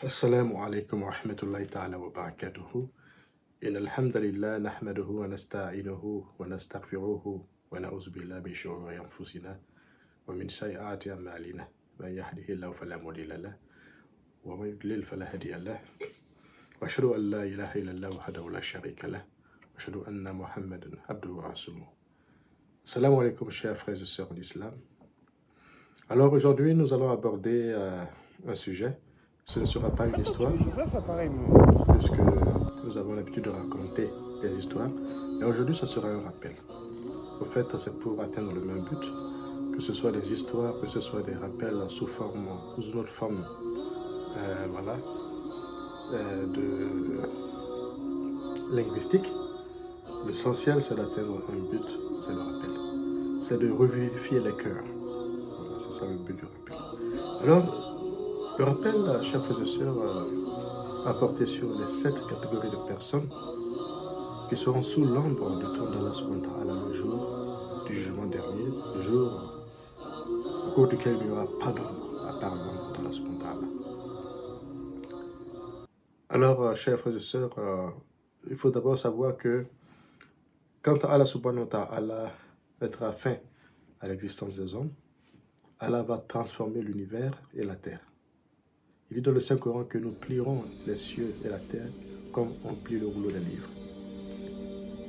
السلام عليكم ورحمة الله تعالى وبركاته. إن الحمد لله نحمده ونستعينه ونستغفره ونعوذ بالله من شرور أنفسنا ومن سيئات أعمالنا. من يهده الله فلا مضل له ومن يضلل فلا هادي له. وأشهد أن لا إله إلا الله وحده لا شريك له وأشهد أن محمدا عبده ورسوله. Salam alaikum chers frères et sœurs d'Islam. Alors aujourd'hui nous allons aborder un sujet. Ce ne sera pas une histoire, puisque nous avons l'habitude de raconter des histoires. Et aujourd'hui, ce sera un rappel. Au fait, c'est pour atteindre le même but, que ce soit des histoires, que ce soit des rappels sous une autre forme, de linguistique. L'essentiel, c'est d'atteindre un but, c'est le rappel. C'est de revivifier les cœurs. Voilà, c'est ça le but du rappel. Alors, le rappel, chers frères et sœurs, a porté sur les 7 catégories de personnes qui seront sous l'ombre du trône d'Allah subhanahu wa ta'ala le jour du jugement dernier, le jour au cours duquel il n'y aura pas d'ombre à part l'ombre d'Allah subhanahu wa ta'ala. Alors, chers frères et sœurs, il faut d'abord savoir que quand Allah subhanahu wa ta'ala mettra fin à l'existence des hommes, Allah va transformer l'univers et la terre. Il dit dans le Saint-Coran que nous plierons les cieux et la terre comme on plie le rouleau des livres.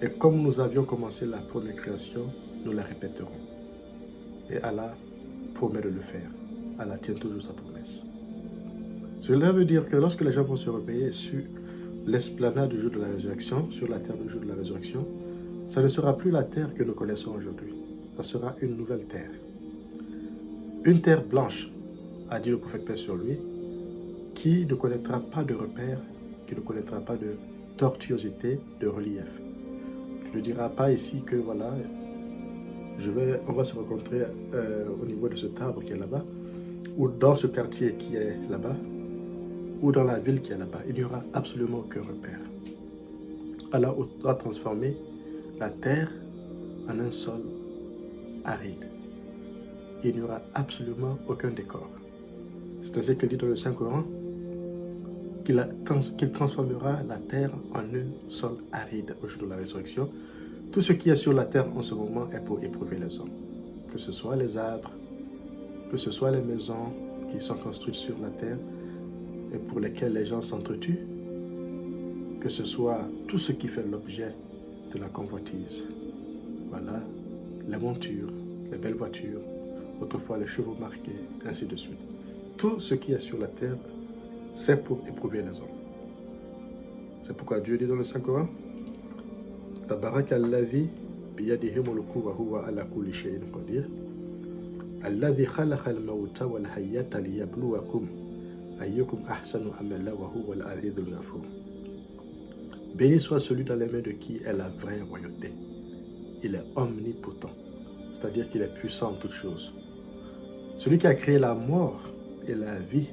Et comme nous avions commencé la première création, nous la répéterons. Et Allah promet de le faire. Allah tient toujours sa promesse. Cela veut dire que lorsque les gens vont se réveiller sur l'esplanade du jour de la résurrection, sur la terre du jour de la résurrection, ça ne sera plus la terre que nous connaissons aujourd'hui. Ça sera une nouvelle terre. Une terre blanche, a dit le prophète paix sur lui, qui ne connaîtra pas de repères, qui ne connaîtra pas de tortuosité, de relief. Tu ne diras pas ici que voilà, on va se rencontrer au niveau de cet arbre qui est là-bas, ou dans ce quartier qui est là-bas, ou dans la ville qui est là-bas. Il n'y aura absolument aucun repère. Allah a transformé la terre en un sol aride. Il n'y aura absolument aucun décor. C'est ainsi qu'il dit dans le Saint-Coran qu'il transformera la terre en un sol aride au jour de la résurrection. Tout ce qui est sur la terre en ce moment est pour éprouver les hommes. Que ce soit les arbres, que ce soit les maisons qui sont construites sur la terre et pour lesquelles les gens s'entretuent, que ce soit tout ce qui fait l'objet de la convoitise. Voilà, les montures, les belles voitures, autrefois les chevaux marqués, ainsi de suite. Tout ce qui est sur la terre, c'est pour éprouver les hommes. C'est pourquoi Dieu dit dans le Saint-Coran, Tabaraka alladhi biyadihi mulku wa huwa ala kulli shay'in qadir. Alladhi khalaqa al-mawta wal hayyata liyabluwakum ayyukum ahsanu amala wa huwa al-azizul ghafur. Béni soit celui dans les mains de qui est la vraie royauté. Il est omnipotent, c'est-à-dire qu'il est puissant en toutes choses. Celui qui a créé la mort et la vie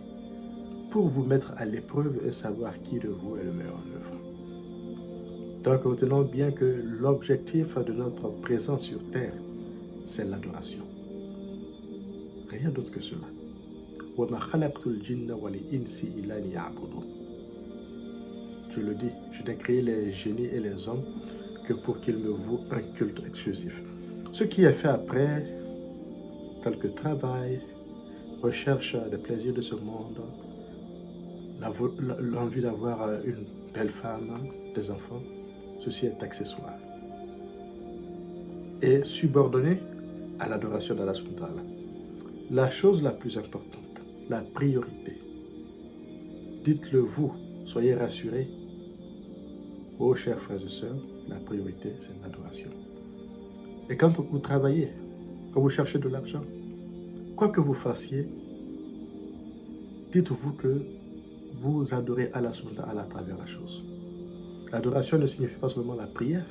pour vous mettre à l'épreuve et savoir qui de vous est le meilleur en œuvre. Donc retenons bien que l'objectif de notre présence sur terre, c'est l'adoration. Rien d'autre que cela. Je le dis, je n'ai créé les génies et les hommes que pour qu'ils me vouent un culte exclusif. Ce qui est fait après, tel que travail, recherche des plaisirs de ce monde, l'envie d'avoir une belle femme, des enfants, ceci est accessoire et subordonné à l'adoration d'Allah subhanahu wa ta'ala. La chose la plus importante, la priorité, dites-le vous, soyez rassurés, ô chers frères et sœurs, la priorité c'est l'adoration. Et quand vous travaillez, quand vous cherchez de l'argent, quoi que vous fassiez, dites-vous que vous adorez Allah subhanahu wa ta'ala à travers la chose. L'adoration ne signifie pas seulement la prière,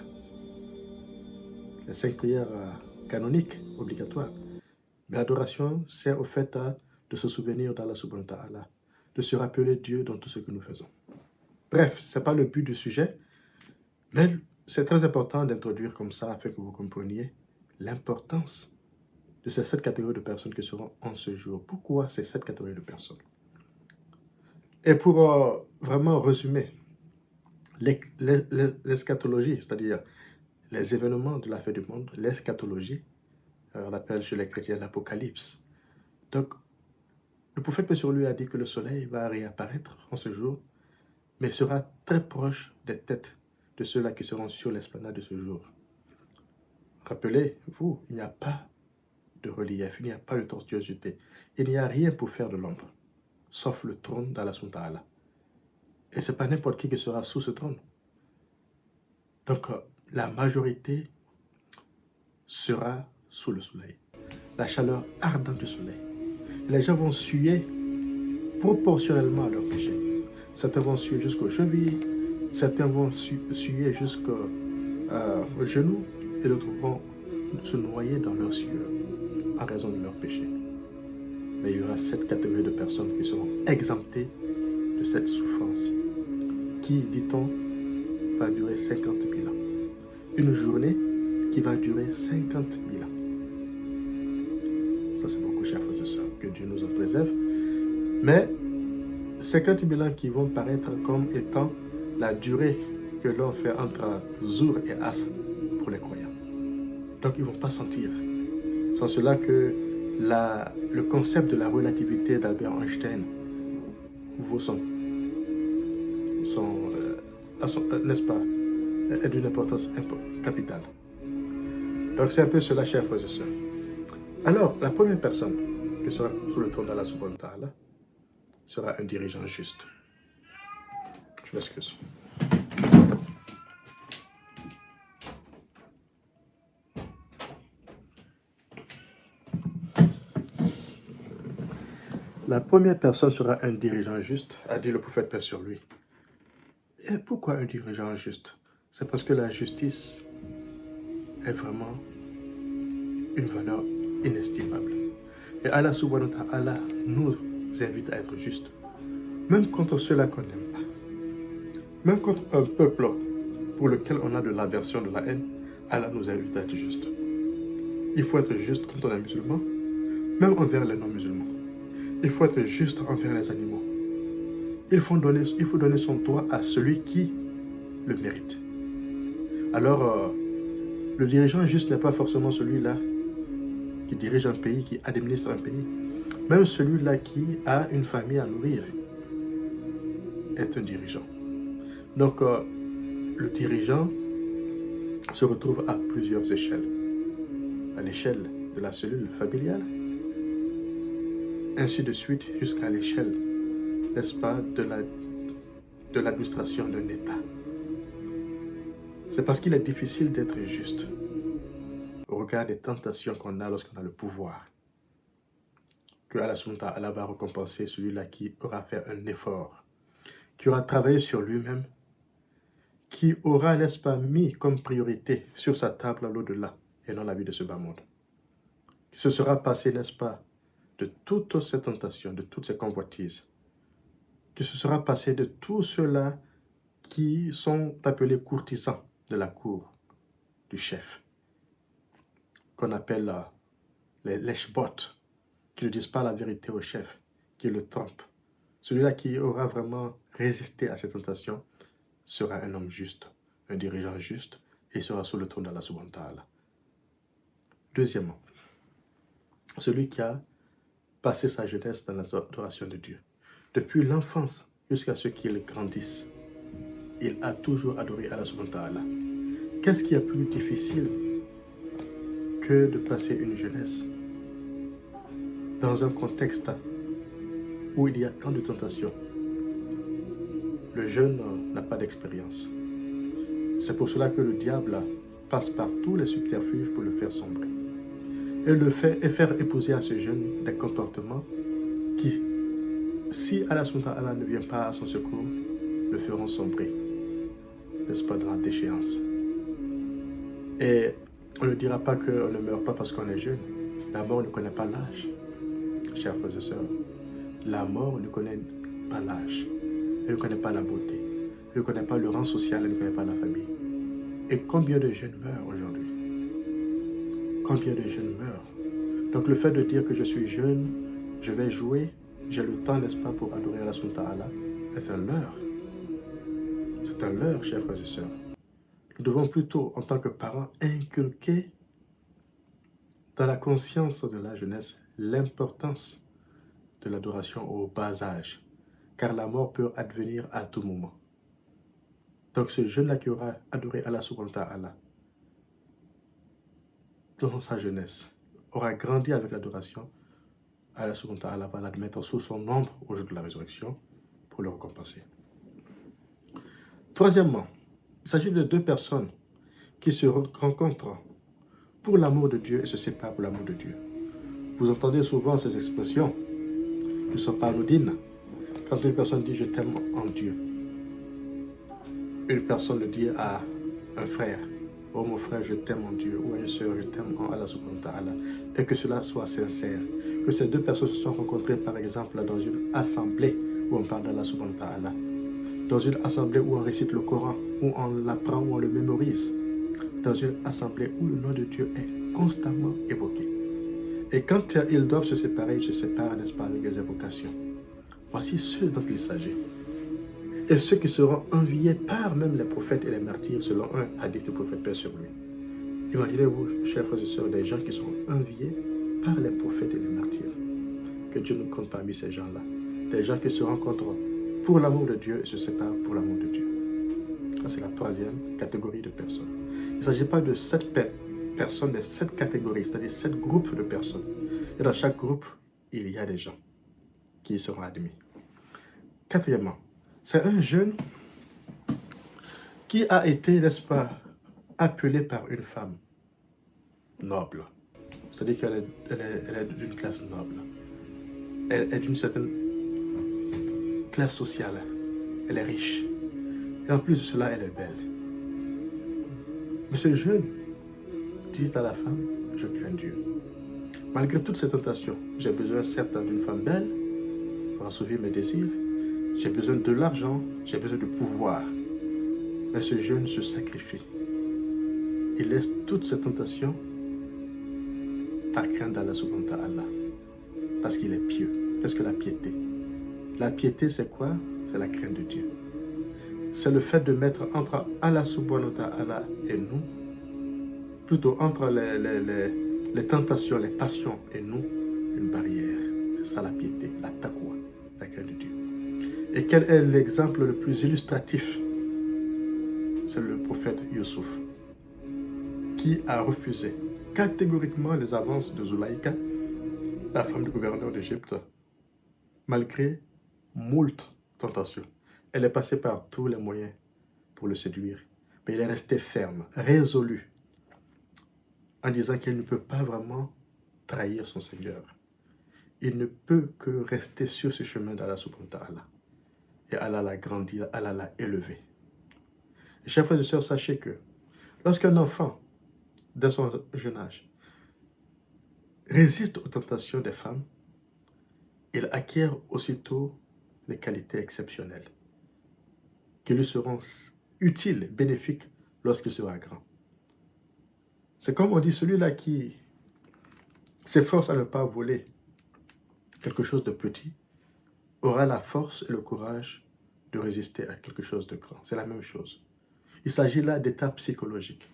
les 5 prières canoniques, obligatoires. Mais l'adoration, c'est au fait de se souvenir d'Allah subhanahu wa ta'ala, de se rappeler Dieu dans tout ce que nous faisons. Bref, ce n'est pas le but du sujet, mais c'est très important d'introduire comme ça afin que vous compreniez l'importance de ces 7 catégories de personnes qui seront en ce jour. Pourquoi ces 7 catégories de personnes? Et pour vraiment résumer, l'eschatologie, c'est-à-dire les événements de la fin du monde, l'eschatologie, on appelle chez les chrétiens l'Apocalypse. Donc, le prophète, paix sur lui, a dit que le soleil va réapparaître en ce jour, mais sera très proche des têtes de ceux-là qui seront sur l'esplanade de ce jour. Rappelez-vous, il n'y a pas de relief, il n'y a pas de tortuosité, il n'y a rien pour faire de l'ombre, sauf le trône d'Allah Subhanahu wa Ta'ala. Et ce n'est pas n'importe qui sera sous ce trône. Donc, la majorité sera sous le soleil. La chaleur ardente du soleil. Les gens vont suer proportionnellement à leur péché. Certains vont suer jusqu'aux chevilles, certains vont suer jusqu'aux genoux, et d'autres vont se noyer dans leur sueur en raison de leur péché. Mais il y aura cette catégorie de personnes qui seront exemptées de cette souffrance, qui, dit-on, va durer 50 000 ans. Une journée qui va durer 50 000 ans. Ça, c'est beaucoup, chers frères et sœurs, que Dieu nous en préserve. Mais 50 000 ans qui vont paraître comme étant la durée que l'on fait entre Zour et Asr pour les croyants. Donc, ils ne vont pas sentir. Sans cela que le concept de la relativité d'Albert Einstein vaut n'est-ce pas, est d'une importance capitale. Donc, c'est un peu cela, chers frères et sœurs. Alors, la première personne qui sera sous le trône d'Allah Subhanahu wa Ta'ala sera un dirigeant juste. Je m'excuse. La première personne sera un dirigeant juste, a dit le prophète, paix sur lui. Et pourquoi un dirigeant juste? C'est parce que la justice est vraiment une valeur inestimable. Et Allah Subhanahu wa Ta'ala nous invite à être justes, même contre ceux-là qu'on n'aime pas. Même contre un peuple pour lequel on a de l'aversion, de la haine, Allah nous invite à être justes. Il faut être juste quand on est musulman, même envers les non-musulmans. Il faut être juste envers les animaux. Il faut donner son droit à celui qui le mérite. Alors, le dirigeant juste n'est pas forcément celui-là qui dirige un pays, qui administre un pays. Même celui-là qui a une famille à nourrir est un dirigeant. Donc, le dirigeant se retrouve à plusieurs échelles. À l'échelle de la cellule familiale, ainsi de suite jusqu'à l'échelle, n'est-ce pas, de l'administration d'un État. C'est parce qu'il est difficile d'être juste au regard des tentations qu'on a lorsqu'on a le pouvoir, que Allah Subhanahu wa Ta'ala va récompenser celui-là qui aura fait un effort, qui aura travaillé sur lui-même, qui aura, n'est-ce pas, mis comme priorité sur sa table l'au-delà et non la vie de ce bas monde. Qui se sera passé, n'est-ce pas, de toutes ces tentations, de toutes ces convoitises, qui se sera passé de tous ceux-là qui sont appelés courtisans de la cour du chef, qu'on appelle les lèche-bottes, qui ne disent pas la vérité au chef, qui le trompent. Celui-là qui aura vraiment résisté à ces tentations sera un homme juste, un dirigeant juste, et sera sous le trône d'Allah Subhanahu wa Ta'ala. Deuxièmement, celui qui a passé sa jeunesse dans l'adoration de Dieu. Depuis l'enfance jusqu'à ce qu'il grandisse, il a toujours adoré Allah Subhanahu wa Ta'ala. Qu'est-ce qui est plus difficile que de passer une jeunesse dans un contexte où il y a tant de tentations? Le jeune n'a pas d'expérience. C'est pour cela que le diable passe par tous les subterfuges pour le faire sombrer. Et faire épouser à ce jeune des comportements qui, si Allah Subhanahu wa Ta'ala ne vient pas à son secours, le feront sombrer, n'est-ce pas, dans la déchéance. Et on ne dira pas qu'on ne meurt pas parce qu'on est jeune. La mort ne connaît pas l'âge, chers frères et sœurs. La mort ne connaît pas l'âge. Elle ne connaît pas la beauté. Elle ne connaît pas le rang social, elle ne connaît pas la famille. Et combien de jeunes meurent aujourd'hui? Combien de jeunes meurent? Donc le fait de dire que je suis jeune, je vais jouer, j'ai le temps, n'est-ce pas, pour adorer Allah Subhanahu wa Ta'ala, est un leurre. C'est un leurre, chers frères et sœurs. Nous devons plutôt, en tant que parents, inculquer dans la conscience de la jeunesse l'importance de l'adoration au bas âge, car la mort peut advenir à tout moment. Donc ce jeune-là qui aura adoré Allah subhanahu wa ta'ala dans sa jeunesse, aura grandi avec l'adoration, Allah subhanahu wa ta'ala va l'admettre sous son ombre au jour de la résurrection pour le récompenser. Troisièmement, il s'agit de deux personnes qui se rencontrent pour l'amour de Dieu et se séparent pour l'amour de Dieu. Vous entendez souvent ces expressions qui ne sont pas anodines. Quand une personne dit « je t'aime en Dieu », une personne le dit à un frère « oh mon frère, je t'aime en Dieu » ou à une soeur « je t'aime en Allah subhanahu wa ta'ala » et que cela soit sincère. Que ces deux personnes se sont rencontrées par exemple dans une assemblée où on parle d'Allah subhanahu wa ta'ala, dans une assemblée où on récite le Coran, où on l'apprend, où on le mémorise, dans une assemblée où le nom de Dieu est constamment évoqué. Et quand ils doivent se séparer, ils se séparent, n'est-ce pas, avec des évocations. Voici ceux dont il s'agit. Et ceux qui seront enviés par même les prophètes et les martyrs, selon un hadith du prophète paix sur lui. Imaginez-vous, chers frères et sœurs, des gens qui seront enviés par les prophètes et les martyrs. Que Dieu nous compte parmi ces gens-là. Des gens qui se rencontrent pour l'amour de Dieu et se séparent pour l'amour de Dieu. Ça, c'est la troisième catégorie de personnes. Il ne s'agit pas de 7 personnes, de 7 catégories, c'est-à-dire 7 groupes de personnes. Et dans chaque groupe, il y a des gens qui y seront admis. Quatrièmement, c'est un jeune qui a été, n'est-ce pas, appelé par une femme noble. C'est-à-dire qu'elle est d'une classe noble. Elle est d'une certaine classe sociale. Elle est riche. Et en plus de cela, elle est belle. Mais ce jeune dit à la femme, je crains Dieu. Malgré toutes ces tentations, j'ai besoin certes d'une femme belle pour assouvir mes désirs. J'ai besoin de l'argent, j'ai besoin de pouvoir. Mais ce jeune se sacrifie. Il laisse toutes ces tentations par crainte d'Allah subhanahu wa ta'ala. Parce qu'il est pieux. Qu'est-ce que la piété? La piété, c'est quoi? C'est la crainte de Dieu. C'est le fait de mettre entre Allah subhanahu wa ta'ala et nous, plutôt entre les tentations, les passions et nous, une barrière. C'est ça la piété, la taqwa, la crainte de Dieu. Et quel est l'exemple le plus illustratif? C'est le prophète Youssouf, qui a refusé catégoriquement les avances de Zulaïka, la femme du gouverneur d'Égypte, malgré moult tentations. Elle est passée par tous les moyens pour le séduire, mais il est resté ferme, résolu, en disant qu'il ne peut pas vraiment trahir son Seigneur. Il ne peut que rester sur ce chemin d'Allah subhanahu wa ta'ala. Et Allah l'a grandi, Allah l'a élevé. Et chers frères et sœurs, sachez que lorsqu'un enfant, dès son jeune âge, résiste aux tentations des femmes, il acquiert aussitôt des qualités exceptionnelles qui lui seront utiles, bénéfiques lorsqu'il sera grand. C'est comme on dit, celui-là qui s'efforce à ne pas voler quelque chose de petit aura la force et le courage de résister à quelque chose de grand. C'est la même chose. Il s'agit là d'état psychologique.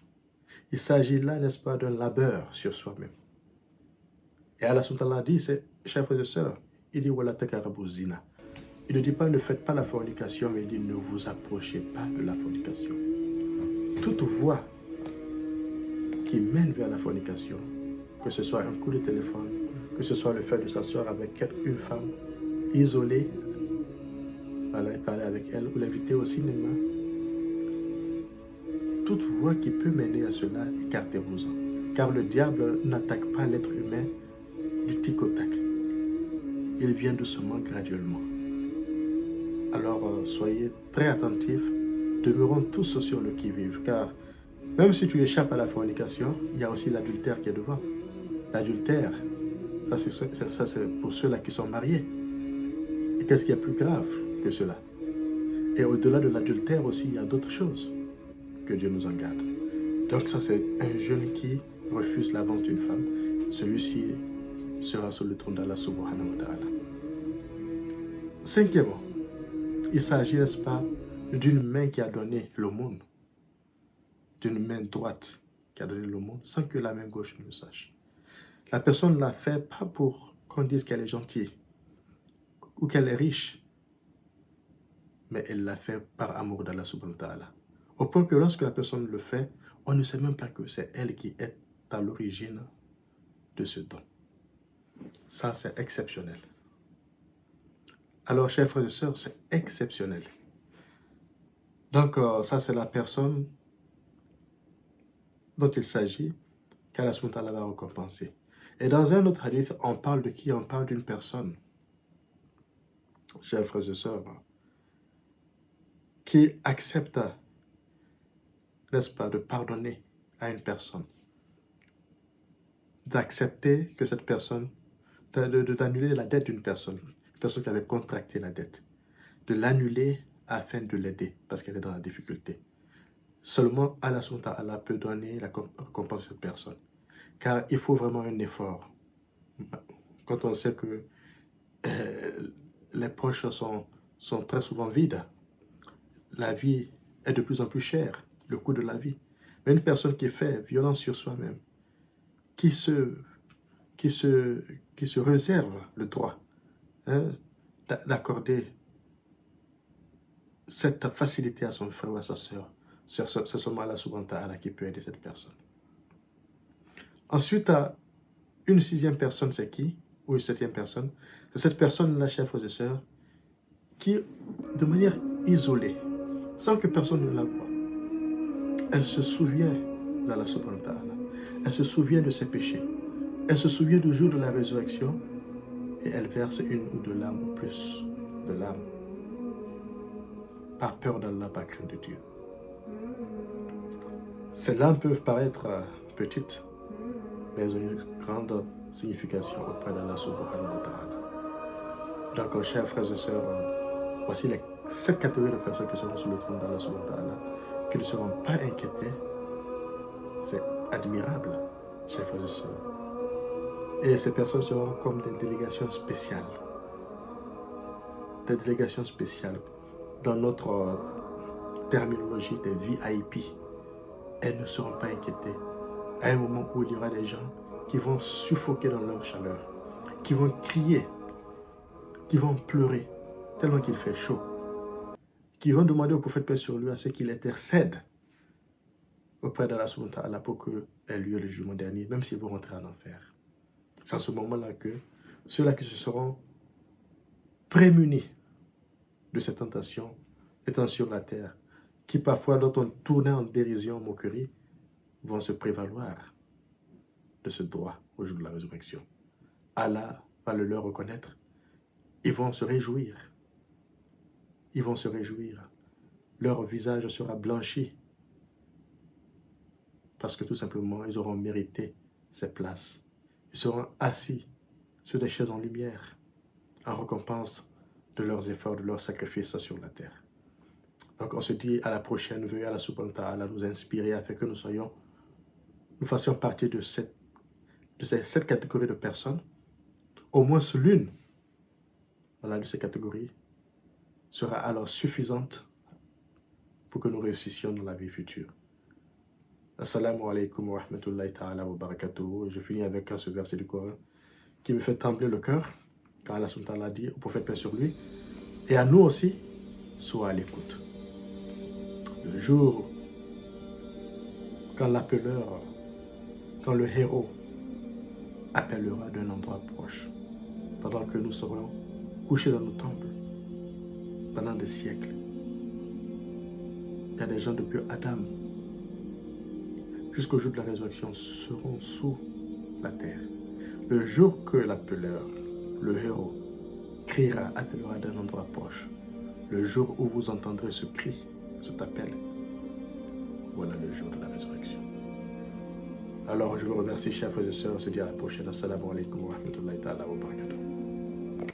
Il s'agit là, n'est-ce pas, d'un labeur sur soi-même. Et Allah subhanahu wa ta'ala dit, chers frères et sœurs, il dit Wala taqrabu zina. Il ne dit pas ne faites pas la fornication, mais il dit ne vous approchez pas de la fornication. Toute voie qui mène vers la fornication, que ce soit un coup de téléphone, que ce soit le fait de s'asseoir avec une femme isolée, voilà, et parler avec elle, ou l'inviter au cinéma, toute voie qui peut mener à cela, écartez-vous-en. Car le diable n'attaque pas l'être humain du tic au tac. Il vient doucement, graduellement. Alors, soyez très attentifs, demeurons tous sur le qui-vive, car même si tu échappes à la fornication, il y a aussi l'adultère qui est devant. L'adultère, ça c'est pour ceux-là qui sont mariés. Et qu'est-ce qui est plus grave que cela? Et au-delà de l'adultère aussi, il y a d'autres choses. Que Dieu nous en garde. Donc ça, c'est un jeune qui refuse l'avance d'une femme. Celui-ci sera sur le trône d'Allah subhanahu wa ta'ala. Cinquièmement, il s'agit, n'est-ce pas, d'une main qui a donné l'aumône, d'une main droite qui a donné l'aumône, sans que la main gauche ne le sache. La personne ne l'a fait pas pour qu'on dise qu'elle est gentille ou qu'elle est riche, mais elle l'a fait par amour d'Allah subhanahu wa ta'ala. Au point que lorsque la personne le fait, on ne sait même pas que c'est elle qui est à l'origine de ce don. Ça, c'est exceptionnel. Alors, chers frères et sœurs, c'est exceptionnel. Donc, ça, c'est la personne dont il s'agit, qu'Allah subhanahu wa ta'ala va récompenser. Et dans un autre hadith, on parle de qui? On parle d'une personne, chers frères et sœurs, qui accepte, n'est-ce pas, de pardonner à une personne, d'accepter que cette personne, d'annuler la dette d'une personne qui avait contracté la dette, de l'annuler afin de l'aider parce qu'elle est dans la difficulté. Seulement Allah subhanahu wa ta'ala peut donner la récompense à cette personne. Car il faut vraiment un effort. Quand on sait que les poches sont très souvent vides, la vie est de plus en plus chère, le coût de la vie. Mais une personne qui fait violence sur soi-même, qui se réserve le droit d'accorder cette facilité à son frère ou à sa soeur, c'est seulement Allah subhanahu wa ta'ala qui peut aider cette personne. Ensuite, une sixième personne, c'est qui? Ou une septième personne? C'est cette personne-là, chers frères et sœurs, qui, de manière isolée, sans que personne ne la voie, elle se souvient d'Allah subhanahu wa ta'ala. Elle se souvient de ses péchés. Elle se souvient du jour de la résurrection et elle verse une ou deux larmes ou plus de larmes. Par peur d'Allah, par crainte de Dieu. Ces larmes peuvent paraître petites, mais elles ont une grande signification auprès d'Allah subhanahu wa ta'ala. Donc, chers frères et sœurs, voici les 7 catégories de personnes qui seront sur le trône d'Allah subhanahu wa ta'ala, qui ne seront pas inquiétées. C'est admirable, chers frères et sœurs. Et ces personnes seront comme des délégations spéciales. Des délégations spéciales. Dans notre terminologie des VIP, elles ne seront pas inquiétées. À un moment où il y aura des gens qui vont suffoquer dans leur chaleur, qui vont crier, qui vont pleurer, tellement qu'il fait chaud, qui vont demander au prophète paix sur lui à ce qu'il intercède auprès d'Allah subhanahu wa ta'ala pour qu'il ait lieu le jugement dernier, même s'ils vont rentrer en enfer. C'est à ce moment-là que ceux-là qui se seront prémunis de cette tentation, étant sur la terre, qui parfois, dont on tournait en dérision, en moquerie, vont se prévaloir de ce droit au jour de la résurrection. Allah va le leur reconnaître. Ils vont se réjouir. Ils vont se réjouir. Leur visage sera blanchi parce que tout simplement, ils auront mérité ces places. Ils seront assis sur des chaises en lumière en récompense de leurs efforts, de leurs sacrifices sur la terre. Donc on se dit à la prochaine, veuillez Allah subhanahu wa ta'ala nous inspirer afin que nous fassions partie de ces 7 catégories de personnes. Au moins l'une de ces catégories sera alors suffisante pour que nous réussissions dans la vie future. Assalamu alaikum wa rahmatullahi ta'ala wa barakatuhu. Je finis avec ce verset du Coran qui me fait trembler le cœur quand Allah subhanahu wa ta'ala dit au prophète paix sur lui et à nous aussi, sois à l'écoute. Le jour quand l'appeleur, quand le héros appellera d'un endroit proche, pendant que nous serons couchés dans nos temples pendant des siècles. Il y a des gens depuis Adam jusqu'au jour de la résurrection seront sous la terre. Le jour que l'appeleur, le héros, criera, appellera d'un endroit proche, le jour où vous entendrez ce cri, cet appel, voilà le jour de la résurrection. Alors je vous remercie, chers frères et sœurs, on se dit à la prochaine. Assalamu alaikum wa rahmatullahi ta'ala wa barakatuh.